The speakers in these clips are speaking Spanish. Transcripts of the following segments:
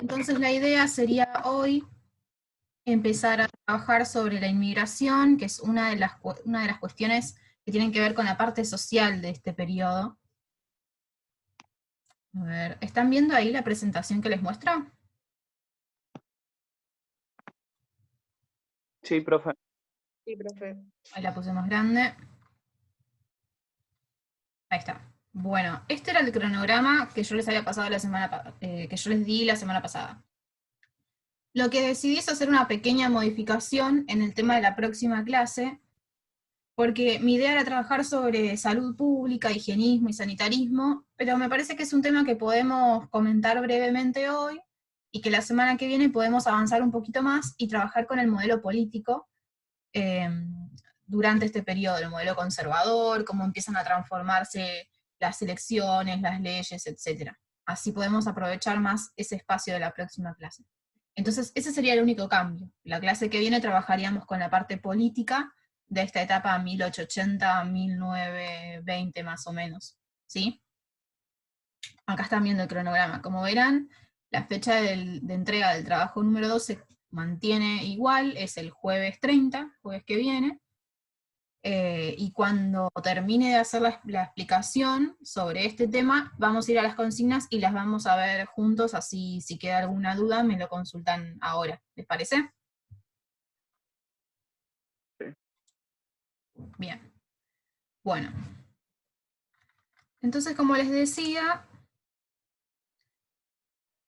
Entonces la idea sería hoy empezar a trabajar sobre la inmigración, que es una de las cuestiones que tienen que ver con la parte social de este periodo. A ver, ¿están viendo ahí la presentación que les muestro? Sí, profe. Sí, profe. Ahí la puse más grande. Ahí está. Bueno, este era el cronograma que yo les había pasado que yo les di la semana pasada. Lo que decidí es hacer una pequeña modificación en el tema de la próxima clase, porque mi idea era trabajar sobre salud pública, higienismo y sanitarismo, pero me parece que es un tema que podemos comentar brevemente hoy, y que la semana que viene podemos avanzar un poquito más y trabajar con el modelo político durante este periodo, el modelo conservador, cómo empiezan a transformarse las elecciones, las leyes, etc. Así podemos aprovechar más ese espacio de la próxima clase. Entonces, ese sería el único cambio. La clase que viene trabajaríamos con la parte política de esta etapa 1880-1920 más o menos, ¿sí? Acá están viendo el cronograma. Como verán, la fecha de entrega del trabajo número 2 se mantiene igual, es el jueves 30, jueves que viene, y cuando termine de hacer la explicación sobre este tema, vamos a ir a las consignas y las vamos a ver juntos, así si queda alguna duda me lo consultan ahora. ¿Les parece? Sí. Bien. Bueno. Entonces, como les decía,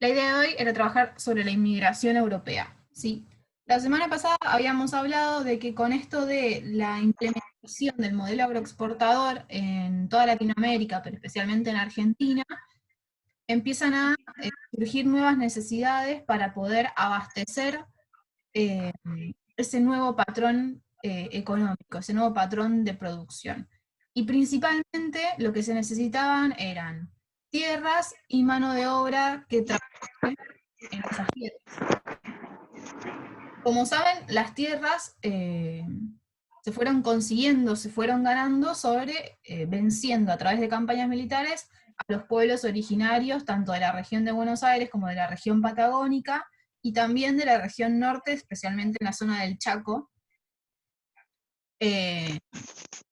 la idea de hoy era trabajar sobre la inmigración europea, ¿sí? La semana pasada habíamos hablado de que con esto de la implementación del modelo agroexportador en toda Latinoamérica, pero especialmente en Argentina, empiezan a surgir nuevas necesidades para poder abastecer ese nuevo patrón económico, ese nuevo patrón de producción. Y principalmente lo que se necesitaban eran tierras y mano de obra que trabaje en esas tierras. Como saben, las tierras se fueron consiguiendo, se fueron ganando venciendo a través de campañas militares a los pueblos originarios, tanto de la región de Buenos Aires como de la región patagónica, y también de la región norte, especialmente en la zona del Chaco.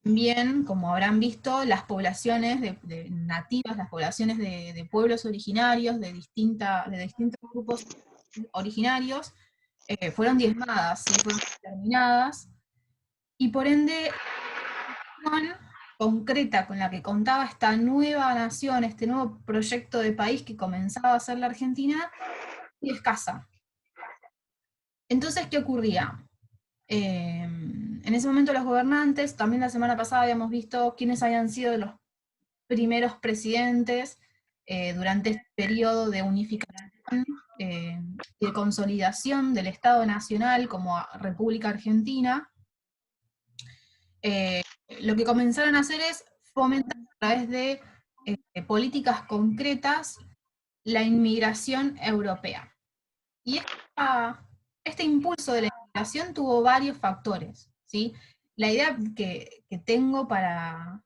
También, como habrán visto, las poblaciones nativas, las poblaciones de pueblos originarios, de distintos grupos originarios, fueron diezmadas, ¿sí? Fueron exterminadas, y por ende, la visión concreta con la que contaba esta nueva nación, este nuevo proyecto de país que comenzaba a ser la Argentina, muy escasa. Entonces, ¿qué ocurría? En ese momento los gobernantes, también la semana pasada habíamos visto quiénes habían sido los primeros presidentes durante este periodo de unificación y de consolidación del Estado Nacional como República Argentina. Lo que comenzaron a hacer es fomentar a través de políticas concretas la inmigración europea. Y este impulso de la inmigración tuvo varios factores, ¿sí? La idea que tengo para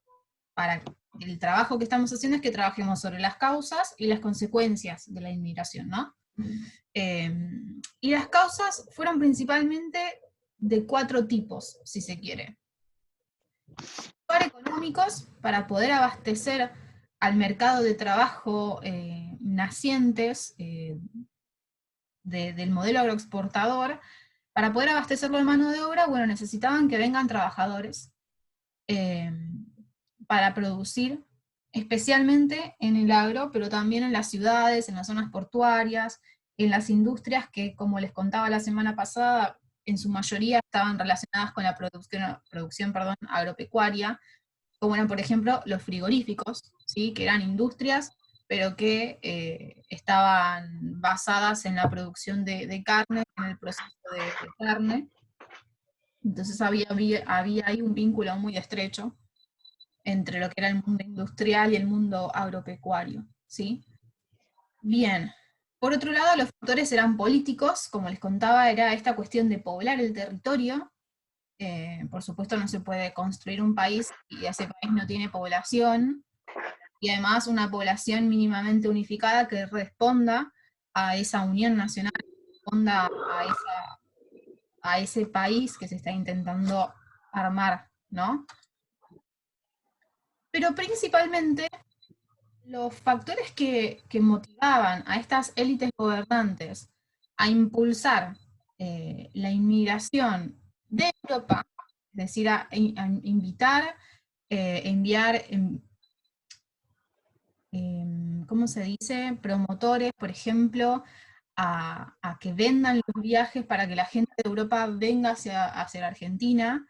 el trabajo que estamos haciendo es que trabajemos sobre las causas y las consecuencias de la inmigración, ¿no? Y las causas fueron principalmente de 4 tipos, si se quiere. Económicos, para poder abastecer al mercado de trabajo nacientes del modelo agroexportador. Para poder abastecerlo de mano de obra, bueno, necesitaban que vengan trabajadores para producir, especialmente en el agro, pero también en las ciudades, en las zonas portuarias, en las industrias que, como les contaba la semana pasada, en su mayoría estaban relacionadas con la producción agropecuaria, como eran, por ejemplo, los frigoríficos, ¿sí? Que eran industrias, pero que estaban basadas en la producción de carne, en el proceso de carne. Entonces había ahí un vínculo muy estrecho entre lo que era el mundo industrial y el mundo agropecuario, ¿sí? Bien. Por otro lado, los factores eran políticos, como les contaba, era esta cuestión de poblar el territorio. Por supuesto no se puede construir un país y ese país no tiene población, y además una población mínimamente unificada que responda a esa unión nacional, responda a ese país que se está intentando armar, ¿no? Pero principalmente los factores que motivaban a estas élites gobernantes a impulsar la inmigración de Europa, es decir, a invitar, enviar, ¿cómo se dice? Promotores, por ejemplo, a que vendan los viajes para que la gente de Europa venga hacia la Argentina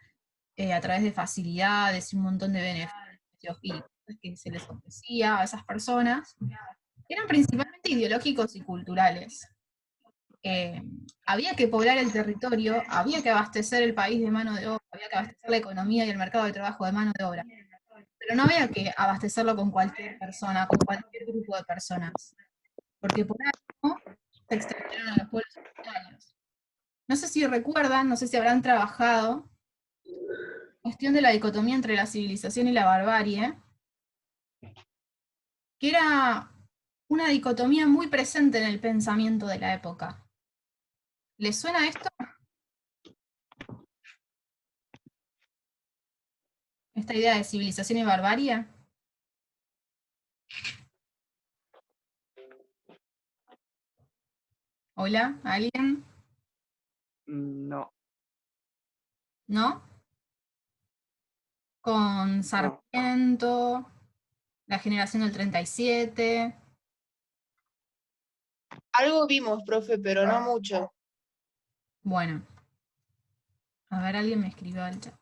a través de facilidades y un montón de beneficios y cosas que se les ofrecía a esas personas, eran principalmente ideológicos y culturales. Eh, Había que poblar el territorio, había que abastecer el país de mano de obra, había que abastecer la economía y el mercado de trabajo de mano de obra, pero no había que abastecerlo con cualquier persona, con cualquier grupo de personas, porque por algo se exterminaron a los pueblos originarios. No sé si recuerdan, no sé si habrán trabajado cuestión de la dicotomía entre la civilización y la barbarie, que era una dicotomía muy presente en el pensamiento de la época. ¿Les suena esto? Esta idea de civilización y barbarie. ¿Hola? ¿Alguien? No, ¿No? Con no. Sarmiento, la generación del 37. Algo vimos, profe, pero no mucho. Bueno, a ver, alguien me escribió al chat.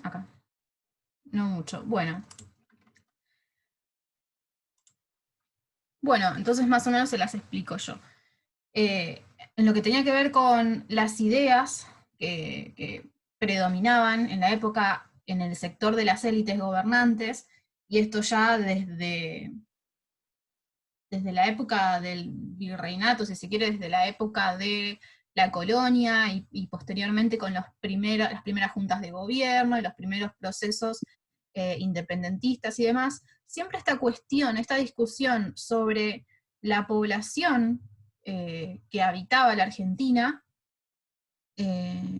Acá. No mucho. Bueno. Bueno, entonces más o menos se las explico yo. En lo que tenía que ver con las ideas que predominaban en la época en el sector de las élites gobernantes, y esto ya desde la época del virreinato, si se quiere, desde la época de la colonia y posteriormente con las primeras juntas de gobierno y los primeros procesos independentistas y demás, siempre esta cuestión, esta discusión sobre la población que habitaba la Argentina, eh,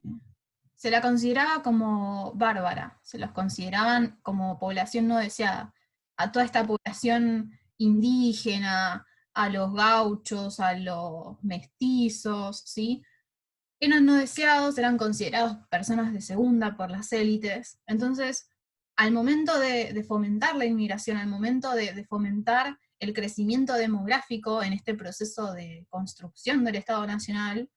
se la consideraba como bárbara, se los consideraban como población no deseada. A toda esta población indígena, a los gauchos, a los mestizos, ¿sí? Eran no deseados, eran considerados personas de segunda por las élites. Entonces, al momento de fomentar la inmigración, al momento de fomentar el crecimiento demográfico en este proceso de construcción del Estado Nacional,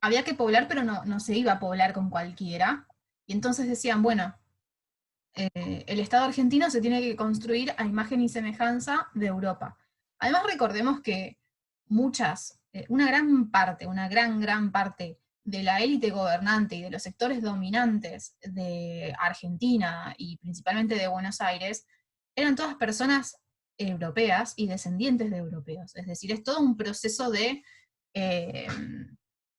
había que poblar, pero no se iba a poblar con cualquiera. Y entonces decían, bueno, el Estado argentino se tiene que construir a imagen y semejanza de Europa. Además recordemos que una gran parte de la élite gobernante y de los sectores dominantes de Argentina y principalmente de Buenos Aires eran todas personas europeas y descendientes de europeos. Es decir, es todo un proceso eh,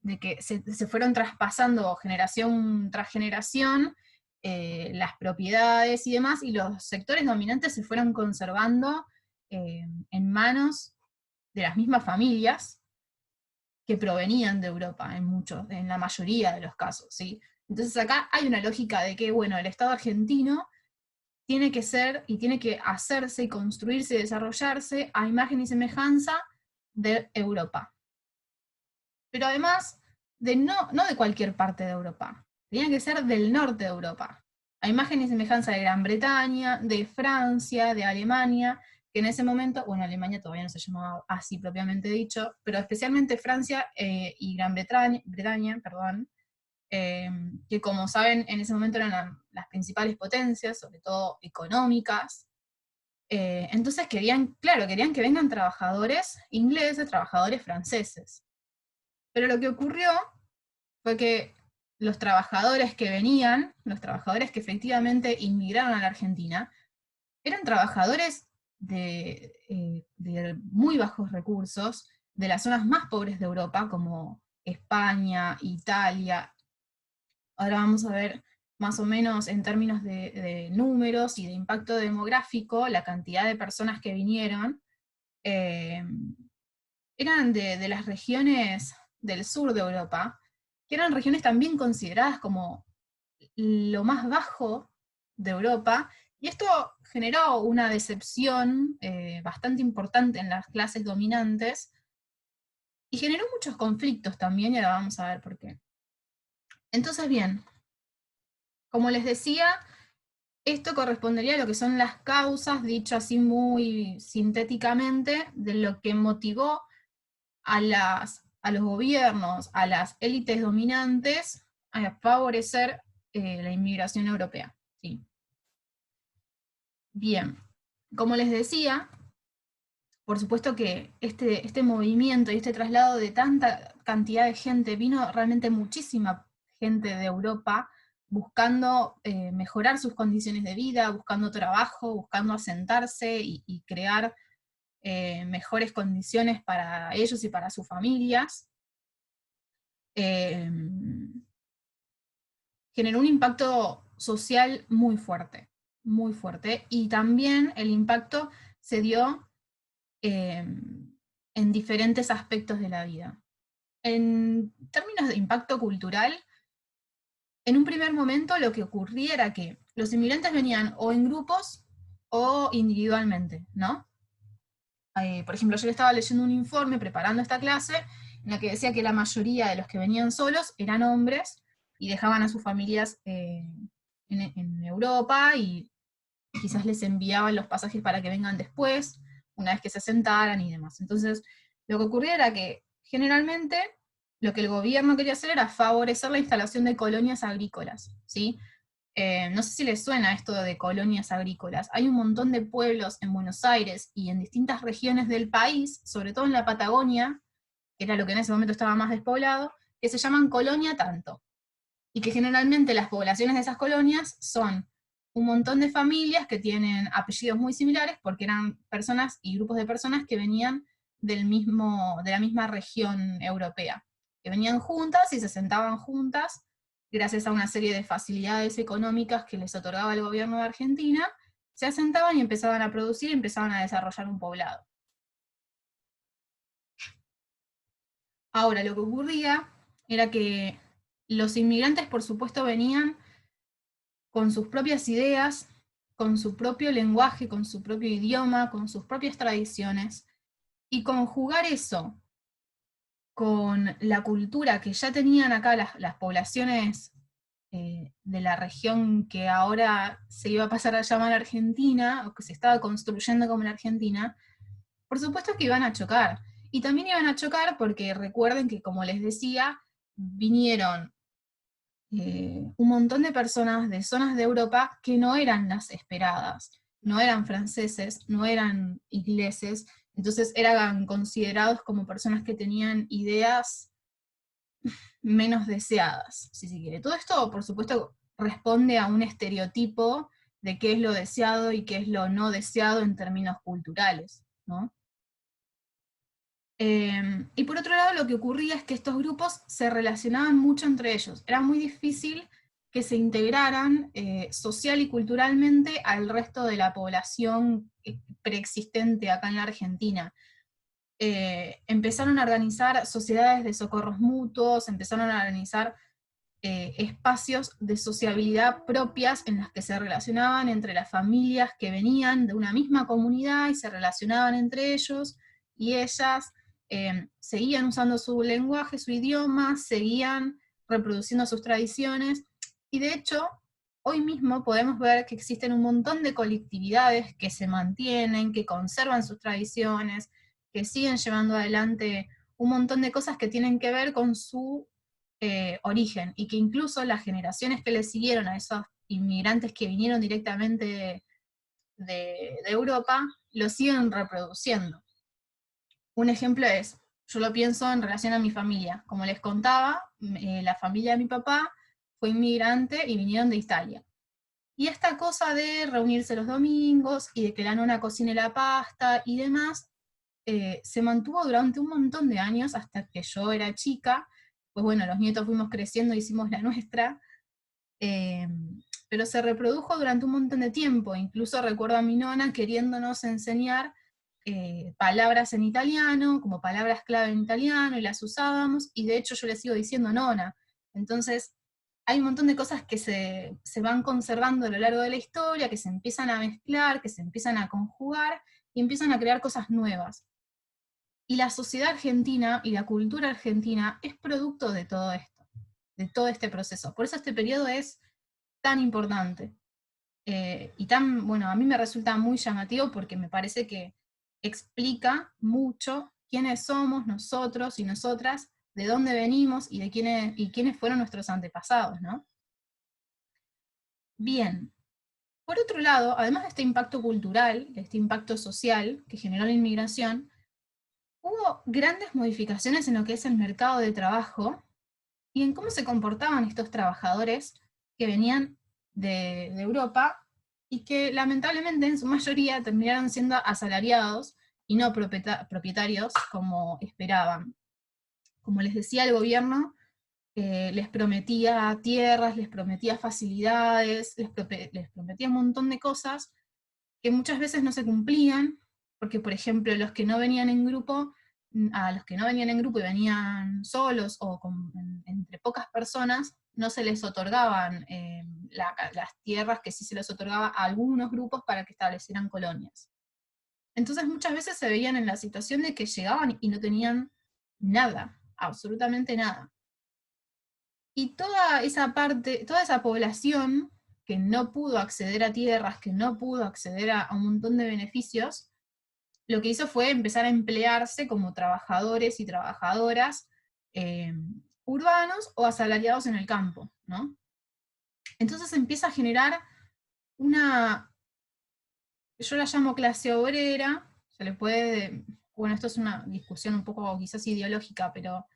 de que se fueron traspasando generación tras generación las propiedades y demás, y los sectores dominantes se fueron conservando en manos de las mismas familias que provenían de Europa en la mayoría de los casos, ¿sí? Entonces acá hay una lógica de que, bueno, el Estado argentino tiene que ser y tiene que hacerse y construirse y desarrollarse a imagen y semejanza de Europa. Pero además, no de cualquier parte de Europa, tenía que ser del norte de Europa, a imagen y semejanza de Gran Bretaña, de Francia, de Alemania, que en ese momento, bueno, Alemania todavía no se llamaba así propiamente dicho, pero especialmente Francia y Gran Bretaña, perdón, que como saben en ese momento eran las principales potencias, sobre todo económicas. Entonces querían que vengan trabajadores ingleses, trabajadores franceses. Pero lo que ocurrió fue que los trabajadores que venían, los trabajadores que efectivamente inmigraron a la Argentina, eran trabajadores de muy bajos recursos, de las zonas más pobres de Europa, como España, Italia. Ahora vamos a ver más o menos en términos de números y de impacto demográfico, la cantidad de personas que vinieron, eran de las regiones del sur de Europa, que eran regiones también consideradas como lo más bajo de Europa, y esto generó una decepción bastante importante en las clases dominantes, y generó muchos conflictos también, y ahora vamos a ver por qué. Entonces, bien, como les decía, esto correspondería a lo que son las causas, dicho así muy sintéticamente, de lo que motivó a los gobiernos, a las élites dominantes, a favorecer la inmigración europea. ¿Sí? Bien, como les decía, por supuesto que este movimiento y este traslado de tanta cantidad de gente, vino realmente muchísima gente de Europa buscando mejorar sus condiciones de vida, buscando trabajo, buscando asentarse y crear mejores condiciones para ellos y para sus familias. Generó un impacto social muy fuerte, y también el impacto se dio en diferentes aspectos de la vida. En términos de impacto cultural, en un primer momento lo que ocurría era que los inmigrantes venían o en grupos o individualmente, ¿no? Por ejemplo, yo le estaba leyendo un informe preparando esta clase, en la que decía que la mayoría de los que venían solos eran hombres, y dejaban a sus familias en Europa, y quizás les enviaban los pasajes para que vengan después, una vez que se asentaran y demás. Entonces, lo que ocurría era que generalmente lo que el gobierno quería hacer era favorecer la instalación de colonias agrícolas, ¿sí? No sé si les suena esto de colonias agrícolas. Hay un montón de pueblos en Buenos Aires y en distintas regiones del país, sobre todo en la Patagonia, que era lo que en ese momento estaba más despoblado, que se llaman colonia tanto. Y que generalmente las poblaciones de esas colonias son un montón de familias que tienen apellidos muy similares, porque eran personas y grupos de personas que venían de la misma región europea, que venían juntas y se sentaban juntas gracias a una serie de facilidades económicas que les otorgaba el gobierno de Argentina, se asentaban y empezaban a producir y empezaban a desarrollar un poblado. Ahora, lo que ocurría era que los inmigrantes, por supuesto, venían con sus propias ideas, con su propio lenguaje, con su propio idioma, con sus propias tradiciones, y conjugar eso con la cultura que ya tenían acá las poblaciones de la región que ahora se iba a pasar a llamar Argentina, o que se estaba construyendo como la Argentina, por supuesto que iban a chocar. Y también iban a chocar porque recuerden que, como les decía, vinieron un montón de personas de zonas de Europa que no eran las esperadas, no eran franceses, no eran ingleses, entonces eran considerados como personas que tenían ideas menos deseadas, si se quiere. Todo esto, por supuesto, responde a un estereotipo de qué es lo deseado y qué es lo no deseado en términos culturales, ¿no? Y por otro lado, lo que ocurría es que estos grupos se relacionaban mucho entre ellos. Era muy difícil que se integraran social y culturalmente al resto de la población preexistente acá en la Argentina. Empezaron a organizar sociedades de socorros mutuos, empezaron a organizar espacios de sociabilidad propias en las que se relacionaban entre las familias que venían de una misma comunidad y se relacionaban entre ellos, y ellas seguían usando su lenguaje, su idioma, seguían reproduciendo sus tradiciones, y de hecho, hoy mismo podemos ver que existen un montón de colectividades que se mantienen, que conservan sus tradiciones, que siguen llevando adelante un montón de cosas que tienen que ver con su origen, y que incluso las generaciones que le siguieron a esos inmigrantes que vinieron directamente de Europa, lo siguen reproduciendo. Un ejemplo es, yo lo pienso en relación a mi familia. Como les contaba, la familia de mi papá fue inmigrante y vinieron de Italia. Y esta cosa de reunirse los domingos y de que la nona cocine la pasta y demás, se mantuvo durante un montón de años hasta que yo era chica. Pues bueno, los nietos fuimos creciendo, hicimos la nuestra, pero se reprodujo durante un montón de tiempo. Incluso recuerdo a mi nona queriéndonos enseñar palabras en italiano, como palabras clave en italiano, y las usábamos, y de hecho yo le sigo diciendo nona. Entonces, hay un montón de cosas que se van conservando a lo largo de la historia, que se empiezan a mezclar, que se empiezan a conjugar, y empiezan a crear cosas nuevas. Y la sociedad argentina y la cultura argentina es producto de todo esto, de todo este proceso. Por eso este periodo es tan importante. Y tan, bueno, a mí me resulta muy llamativo porque me parece que explica mucho quiénes somos nosotros y nosotras, de dónde venimos y quiénes fueron nuestros antepasados, ¿no? Bien. Por otro lado, además de este impacto cultural, de este impacto social que generó la inmigración, hubo grandes modificaciones en lo que es el mercado de trabajo y en cómo se comportaban estos trabajadores que venían de Europa y que lamentablemente en su mayoría terminaron siendo asalariados y no propietarios como esperaban. Como les decía, el gobierno les prometía tierras, les prometía facilidades, les prometía un montón de cosas que muchas veces no se cumplían, porque por ejemplo los que no venían en grupo, a los que no venían en grupo y venían solos o entre pocas personas, no se les otorgaban las tierras que sí se les otorgaba a algunos grupos para que establecieran colonias. Entonces muchas veces se veían en la situación de que llegaban y no tenían nada, absolutamente nada. Y toda esa parte, toda esa población que no pudo acceder a tierras, que no pudo acceder a un montón de beneficios, lo que hizo fue empezar a emplearse como trabajadores y trabajadoras urbanos o asalariados en el campo, ¿no? Entonces empieza a generar una, yo la llamo clase obrera, se le puede, bueno, esto es una discusión un poco quizás ideológica, pero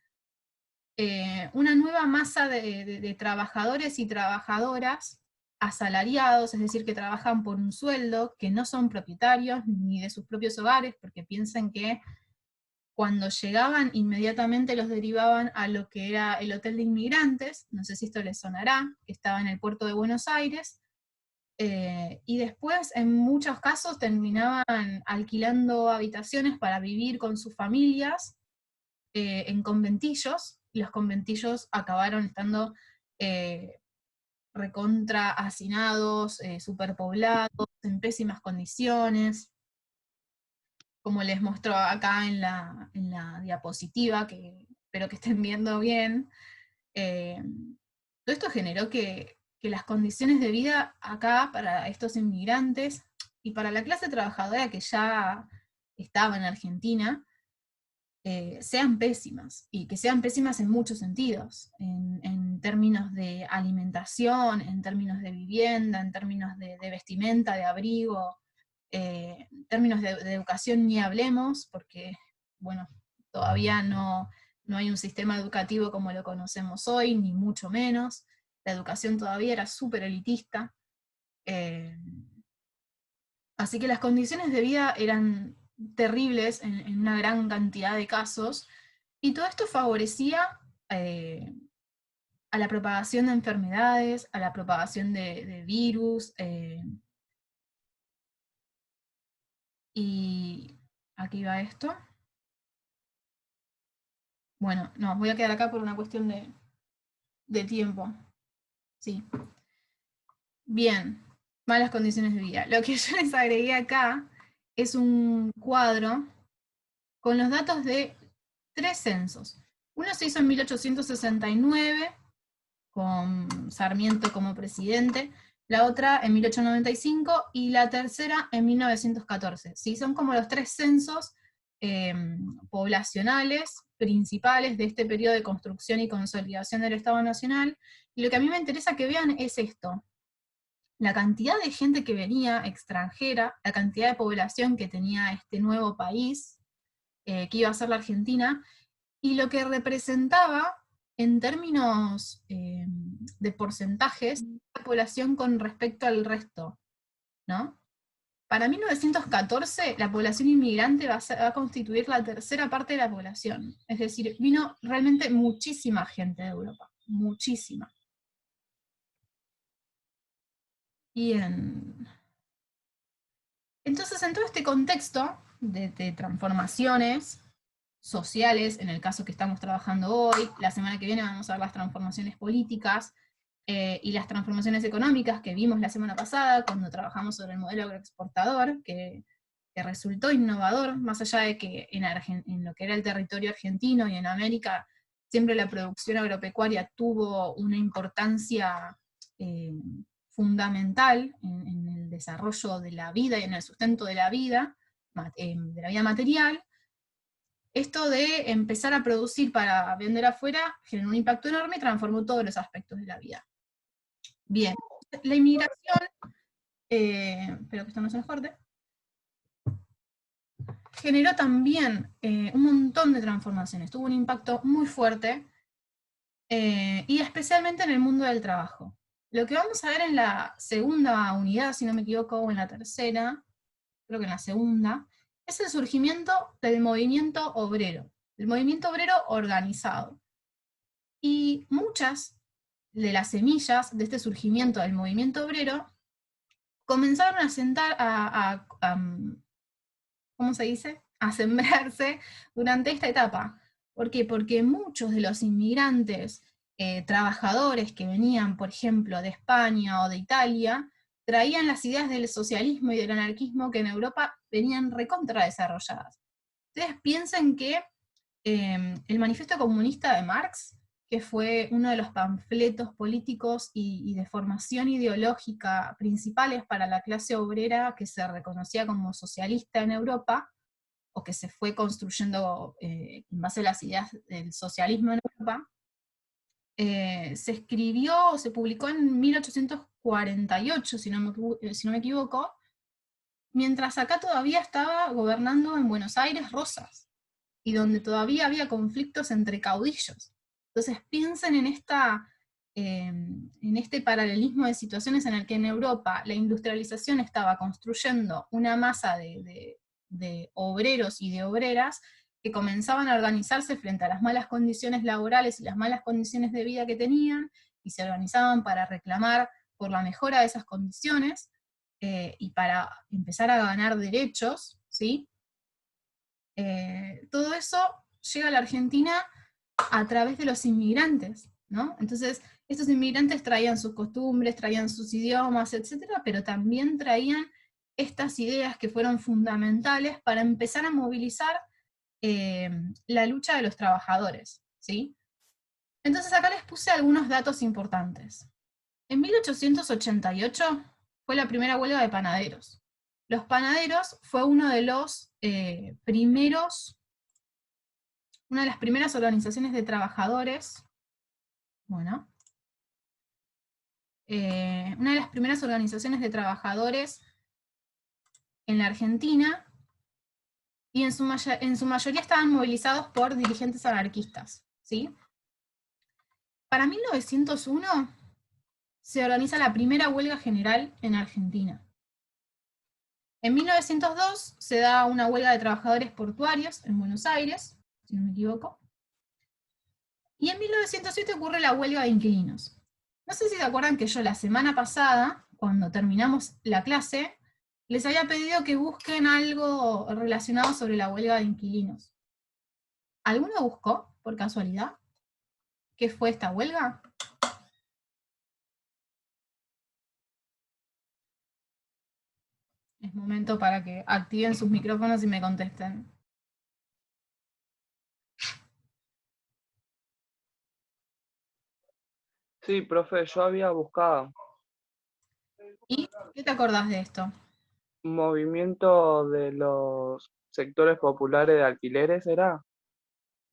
una nueva masa de trabajadores y trabajadoras asalariados, es decir, que trabajan por un sueldo, que no son propietarios ni de sus propios hogares, porque piensen que cuando llegaban inmediatamente los derivaban a lo que era el Hotel de Inmigrantes, no sé si esto les sonará, que estaba en el puerto de Buenos Aires, y después en muchos casos terminaban alquilando habitaciones para vivir con sus familias en conventillos, y los conventillos acabaron estando recontra hacinados, superpoblados, en pésimas condiciones, como les muestro acá en la diapositiva, que espero que estén viendo bien. Todo esto generó que las condiciones de vida acá para estos inmigrantes y para la clase trabajadora que ya estaba en Argentina, sean pésimas, y que sean pésimas en muchos sentidos, en términos de alimentación, en términos de vivienda, en términos de vestimenta, de abrigo, en términos de educación ni hablemos, porque, bueno, todavía no hay un sistema educativo como lo conocemos hoy, ni mucho menos. La educación todavía era súper elitista. Así que las condiciones de vida eran terribles en una gran cantidad de casos, y todo esto favorecía a la propagación de enfermedades, a la propagación de virus, y aquí va esto. Bueno, no, voy a quedar acá por una cuestión de tiempo. Sí. Bien, malas condiciones de vida. Lo que yo les agregué acá es un cuadro con los datos de 3 censos. Uno se hizo en 1869, con Sarmiento como presidente, la otra en 1895 y la tercera en 1914. ¿Sí? Son como los 3 censos poblacionales principales de este periodo de construcción y consolidación del Estado Nacional. Y lo que a mí me interesa que vean es esto: la cantidad de gente que venía extranjera, la cantidad de población que tenía este nuevo país, que iba a ser la Argentina, y lo que representaba en términos de porcentajes la población con respecto al resto, ¿no? Para 1914, la población inmigrante va a constituir la tercera parte de la población. Es decir, vino realmente muchísima gente de Europa, muchísima. Bien. Entonces, en todo este contexto de transformaciones sociales, en el caso que estamos trabajando hoy, la semana que viene vamos a ver las transformaciones políticas y las transformaciones económicas que vimos la semana pasada cuando trabajamos sobre el modelo agroexportador, que resultó innovador, más allá de que en lo que era el territorio argentino y en América, siempre la producción agropecuaria tuvo una importancia fundamental en el desarrollo de la vida y en el sustento de la vida material. Esto de empezar a producir para vender afuera generó un impacto enorme y transformó todos los aspectos de la vida. Bien, la inmigración, espero que esto no se nos corte, generó también un montón de transformaciones, tuvo un impacto muy fuerte, y especialmente en el mundo del trabajo. Lo que vamos a ver en la segunda unidad, si no me equivoco, o en la tercera, creo que en la segunda, es el surgimiento del movimiento obrero organizado. Y muchas de las semillas de este surgimiento del movimiento obrero comenzaron a sentar, ¿cómo se dice? A sembrarse durante esta etapa. ¿Por qué? Porque muchos de los inmigrantes trabajadores que venían, por ejemplo, de España o de Italia, traían las ideas del socialismo y del anarquismo que en Europa venían recontra desarrolladas. Ustedes piensen que el Manifiesto Comunista de Marx, que fue uno de los panfletos políticos y de formación ideológica principales para la clase obrera que se reconocía como socialista en Europa, o que se fue construyendo en base a las ideas del socialismo en Europa, se escribió, se publicó en 1848, si no me equivoco, mientras acá todavía estaba gobernando en Buenos Aires Rosas, y donde todavía había conflictos entre caudillos. Entonces piensen en este paralelismo de situaciones en el que en Europa la industrialización estaba construyendo una masa de obreros y de obreras que comenzaban a organizarse frente a las malas condiciones laborales y las malas condiciones de vida que tenían, y se organizaban para reclamar por la mejora de esas condiciones, y para empezar a ganar derechos, ¿sí? Todo eso llega a la Argentina a través de los inmigrantes, ¿no? Entonces, estos inmigrantes traían sus costumbres, traían sus idiomas, etcétera, pero también traían estas ideas que fueron fundamentales para empezar a movilizar la lucha de los trabajadores, ¿sí? Entonces acá les puse algunos datos importantes. En 1888 fue la primera huelga de panaderos. Los panaderos fue uno de los una de las primeras organizaciones de trabajadores, una de las primeras organizaciones de trabajadores en la Argentina, y en su mayoría estaban movilizados por dirigentes anarquistas, ¿sí? Para 1901 se organiza la primera huelga general en Argentina. En 1902 se da una huelga de trabajadores portuarios en Buenos Aires, si no me equivoco. Y en 1907 ocurre la huelga de inquilinos. No sé si se acuerdan que yo la semana pasada, cuando terminamos la clase, les había pedido que busquen algo relacionado sobre la huelga de inquilinos. ¿Alguno buscó, por casualidad, qué fue esta huelga? Es momento para que activen sus micrófonos y me contesten. Sí, profe, yo había buscado ¿Y qué te acordás de esto? un movimiento de los sectores populares de alquileres, ¿era?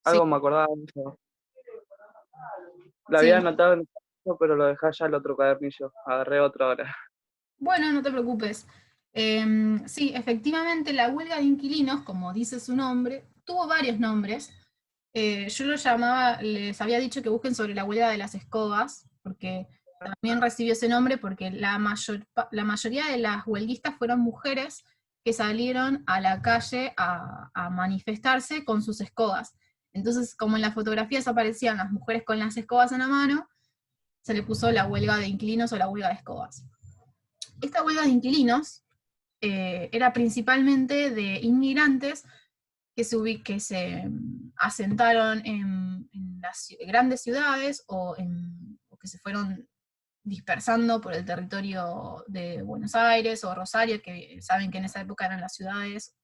Sí, Algo me acordaba de eso. Lo sí. había anotado en el cuaderno, pero lo dejé ya el otro cuadernillo. Agarré otro ahora. Bueno, no te preocupes. Sí, efectivamente la huelga de inquilinos, como dice su nombre, tuvo varios nombres. Yo lo llamaba, les había dicho que busquen sobre la huelga de las escobas, porque también recibió ese nombre porque la mayoría de las huelguistas fueron mujeres que salieron a la calle a manifestarse con sus escobas. Entonces, como en las fotografías aparecían las mujeres con las escobas en la mano, se le puso la huelga de inquilinos o la huelga de escobas. esta huelga de inquilinos era principalmente de inmigrantes que se asentaron en las grandes ciudades o que se fueron dispersando por el territorio de Buenos Aires o Rosario, que saben que en esa época eran las ciudades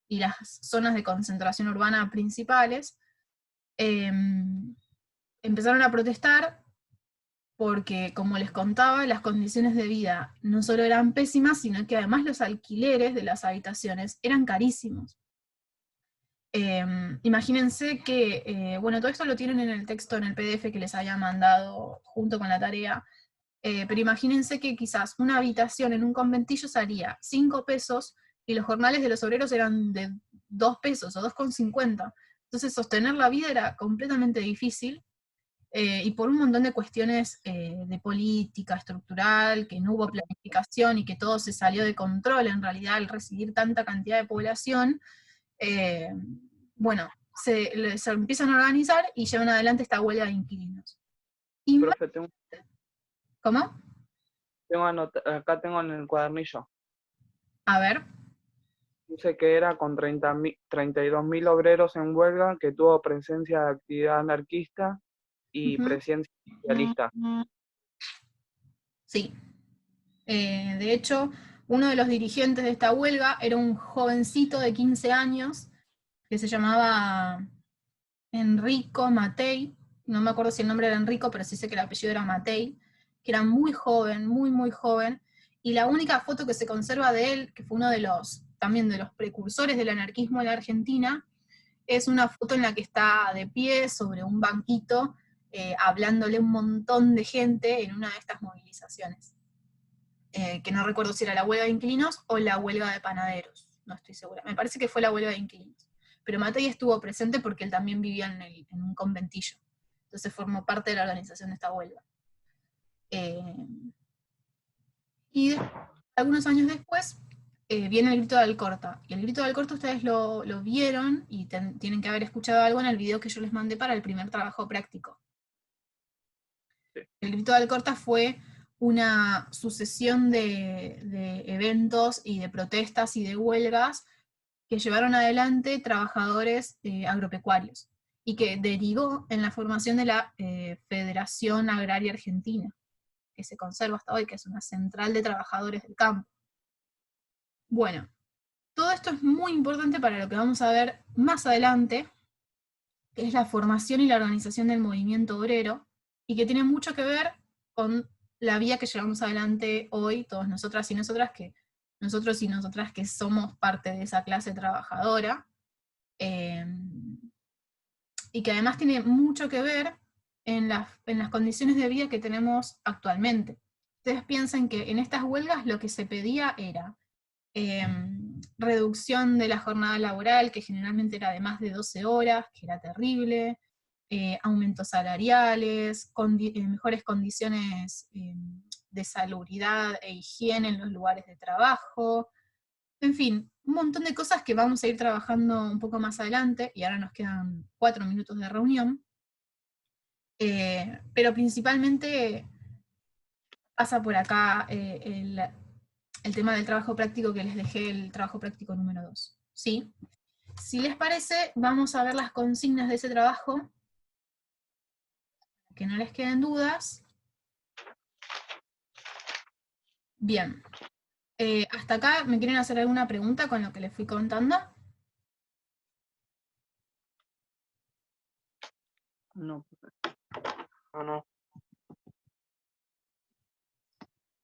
y las zonas de concentración urbana principales. Empezaron a protestar porque, como les contaba, las condiciones de vida no solo eran pésimas, sino que además los alquileres de las habitaciones eran carísimos. Imagínense que, bueno, todo esto lo tienen en el texto, en el PDF que les había mandado junto con la tarea, pero imagínense que quizás una habitación en un conventillo salía 5 pesos y los jornales de los obreros eran de 2 pesos o 2,50. Entonces sostener la vida era completamente difícil, y por un montón de cuestiones de política estructural, que no hubo planificación y que todo se salió de control en realidad al recibir tanta cantidad de población. Bueno, se empiezan a organizar y llevan adelante esta huelga de inquilinos. Y Profe, ¿cómo? acá tengo en el cuadernillo. A ver. Dice que era con 32.000 obreros en huelga, que tuvo presencia de actividad anarquista y presencia socialista. Sí. De hecho, uno de los dirigentes de esta huelga era un jovencito de 15 años que se llamaba Enrico Matei. No me acuerdo si el nombre era Enrico, pero sí sé que el apellido era Matei, que era muy joven, muy, muy joven, y la única foto que se conserva de él, que fue uno de los, también de los precursores del anarquismo en la Argentina, es una foto en la que está de pie sobre un banquito, hablándole a un montón de gente en una de estas movilizaciones. Que no recuerdo si era la huelga de inquilinos o la huelga de panaderos, no estoy segura. Me parece que fue la huelga de inquilinos. Pero Matei estuvo presente porque él también vivía en un conventillo. Entonces formó parte de la organización de esta huelga. Y algunos años después viene el grito de Alcorta. Y el grito de Alcorta ustedes lo vieron y tienen que haber escuchado algo en el video que yo les mandé para el primer trabajo práctico. Sí. El grito de Alcorta fue una sucesión de eventos y de protestas y de huelgas que llevaron adelante trabajadores agropecuarios y que derivó en la formación de la Federación Agraria Argentina, que se conserva hasta hoy, que es una central de trabajadores del campo. Bueno, todo esto es muy importante para lo que vamos a ver más adelante, que es la formación y la organización del movimiento obrero, y que tiene mucho que ver con la vía que llevamos adelante hoy, todos nosotras y nosotras, nosotros y nosotras que somos parte de esa clase trabajadora, y que además tiene mucho que ver en las condiciones de vida que tenemos actualmente. Ustedes piensan que en estas huelgas lo que se pedía era reducción de la jornada laboral, que generalmente era de más de 12 horas, que era terrible, aumentos salariales, mejores condiciones de salubridad e higiene en los lugares de trabajo, en fin, un montón de cosas que vamos a ir trabajando un poco más adelante, y ahora nos quedan 4 minutos de reunión, pero principalmente pasa por acá el tema del trabajo práctico, que les dejé el trabajo práctico número 2. ¿Sí? Si les parece, vamos a ver las consignas de ese trabajo, que no les queden dudas. Bien. ¿Hasta acá me quieren hacer alguna pregunta con lo que les fui contando? No. No.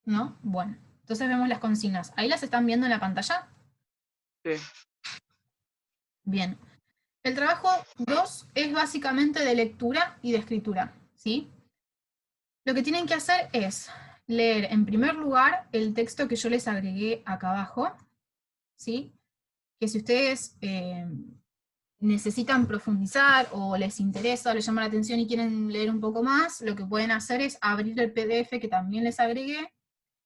¿No? Bueno, entonces vemos las consignas. ¿Ahí las están viendo en la pantalla? Sí. Bien. El trabajo 2 es básicamente de lectura y de escritura, ¿sí? Lo que tienen que hacer es leer en primer lugar el texto que yo les agregué acá abajo, ¿sí? Que si ustedes necesitan profundizar o les interesa o les llama la atención y quieren leer un poco más, lo que pueden hacer es abrir el PDF que también les agregué,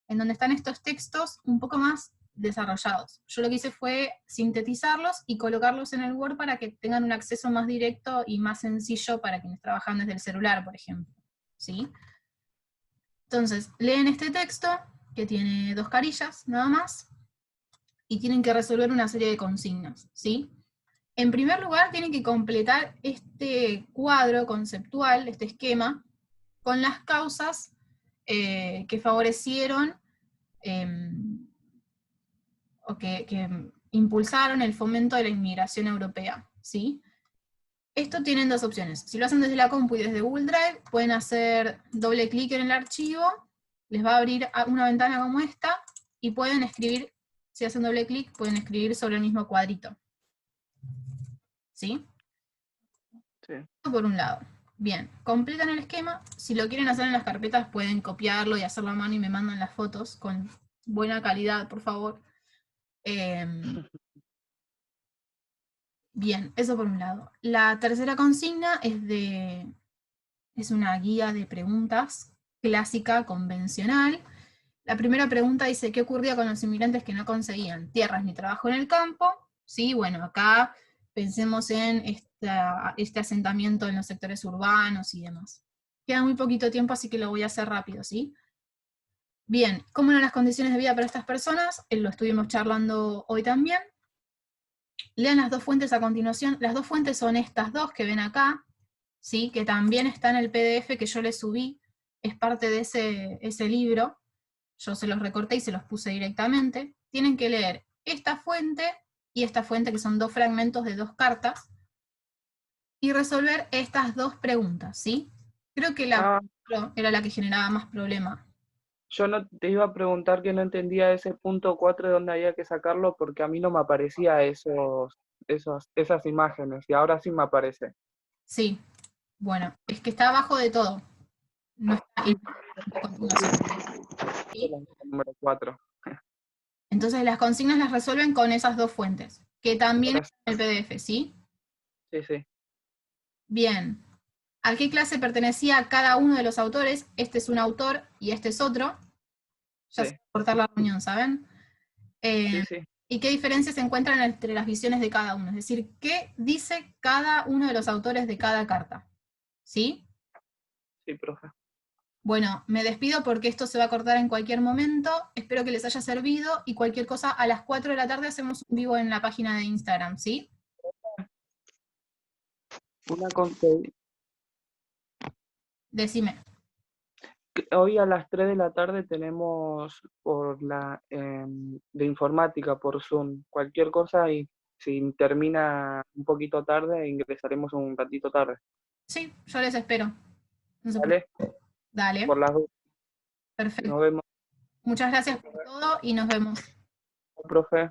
en donde están estos textos un poco más desarrollados. Yo lo que hice fue sintetizarlos y colocarlos en el Word para que tengan un acceso más directo y más sencillo para quienes trabajan desde el celular, por ejemplo. ¿Sí? Entonces, leen este texto que tiene 2 carillas, nada más, y tienen que resolver una serie de consignas, ¿sí? En primer lugar, tienen que completar este cuadro conceptual, este esquema, con las causas que favorecieron o que impulsaron el fomento de la inmigración europea, ¿sí? Esto tienen dos opciones. Si lo hacen desde la compu y desde Google Drive, pueden hacer doble clic en el archivo, les va a abrir una ventana como esta, y pueden escribir, si hacen doble clic, pueden escribir sobre el mismo cuadrito. ¿Sí? Sí. Esto por un lado. Bien, completan el esquema. Si lo quieren hacer en las carpetas, pueden copiarlo y hacerlo a mano y me mandan las fotos con buena calidad, por favor. Bien, eso por un lado. La tercera consigna es una guía de preguntas clásica, convencional. La primera pregunta dice, ¿qué ocurría con los inmigrantes que no conseguían tierras ni trabajo en el campo? Sí, bueno, acá pensemos en este asentamiento en los sectores urbanos y demás. Queda muy poquito tiempo, así que lo voy a hacer rápido, ¿sí? Bien, ¿cómo eran las condiciones de vida para estas personas? Lo estuvimos charlando hoy también. Lean las dos fuentes a continuación. Las dos fuentes son estas dos que ven acá, ¿sí? Que también está en el PDF que yo les subí, es parte de ese libro. Yo se los recorté y se los puse directamente. Tienen que leer esta fuente y esta fuente, que son dos fragmentos de dos cartas, y resolver estas dos preguntas, ¿sí? Creo que la era la que generaba más problema. Yo no te iba a preguntar que no entendía ese punto 4 de dónde había que sacarlo, porque a mí no me aparecía esas imágenes, y ahora sí me aparece. Sí, bueno, es que está abajo de todo. No está en continuación. ¿Sí? Número 4. Entonces las consignas las resuelven con esas dos fuentes, que también están en el PDF, ¿sí? Sí, sí. Bien. ¿A qué clase pertenecía cada uno de los autores? Este es un autor y este es otro. Ya se va a cortar la reunión, ¿saben? Sí, sí. ¿Y qué diferencias se encuentran entre las visiones de cada uno? Es decir, ¿qué dice cada uno de los autores de cada carta? ¿Sí? Sí, profe. Bueno, me despido porque esto se va a cortar en cualquier momento. Espero que les haya servido y cualquier cosa, a las 4 de la tarde hacemos un vivo en la página de Instagram, ¿sí? Decime. Hoy a las 3 de la tarde tenemos de informática por Zoom. Cualquier cosa, y si termina un poquito tarde, ingresaremos un ratito tarde. Sí, yo les espero. No se ¿Vale? preocupen. Dale. Por las dudas. Perfecto. Nos vemos, Muchas gracias por todo y nos vemos. profe.